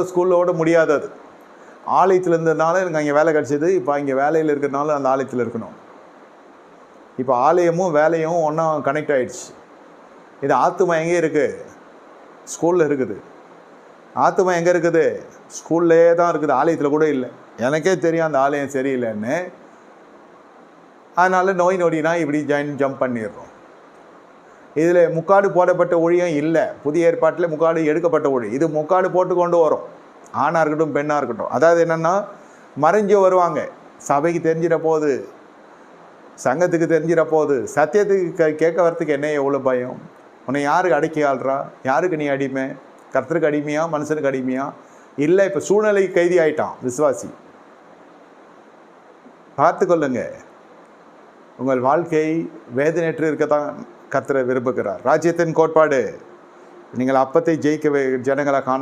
ஸ்கூலோட முடியாதது. ஆலயத்தில் இருந்ததுனால எனக்கு அங்கே வேலை கிடச்சிது. இப்போ இங்கே வேலையில் இருக்கிறதுனால அந்த ஆலயத்தில் இருக்கணும். இப்போ ஆலயமும் வேலையும் ஒன்றா கனெக்ட் ஆகிடுச்சு. இது ஆத்துமா எங்கே இருக்குது? ஸ்கூலில் இருக்குது. ஆத்துமா எங்கே இருக்குது? ஸ்கூல்லே தான் இருக்குது, ஆலயத்தில் கூட இல்லை. எனக்கே தெரியும் அந்த ஆலயம் சரியில்லைன்னு. அதனால் நோய் நொடினா இப்படி ஜம்ப் பண்ணிடுறோம். இதில் முக்காடு போடப்பட்ட ஒழியும் இல்லை. புதிய ஏற்பாட்டில் முக்காடு எடுக்கப்பட்ட ஒழி. இது முக்காடு போட்டு கொண்டு வரும், ஆணாக இருக்கட்டும் பெண்ணாக இருக்கட்டும். அதாவது என்னென்னா, மறைஞ்சு வருவாங்க. சபைக்கு தெரிஞ்சிட போகுது, சங்கத்துக்கு தெரிஞ்சிட போகுது. சத்தியத்துக்கு கேட்க வரத்துக்கு என்ன எவ்வளோ பயம்? உன்னை யாருக்கு அடக்கி ஆள்றா? யாருக்கு நீ அடிமை? கர்த்தருக்கு அடிமையா, மனுஷனுக்கு அடிமையா? இல்லை, இப்போ சூழ்நிலைக்கு கைதி ஆகிட்டான் விசுவாசி. பார்த்து கொள்ளுங்க. உங்கள் வாழ்க்கை வேதனையற்று இருக்கத்தான் கர்த்தர் விரும்புகிறார். ராஜ்யத்தின் கோட்பாடு, நீங்கள் அப்பத்தை ஜெயிக்க ஜனங்களை காண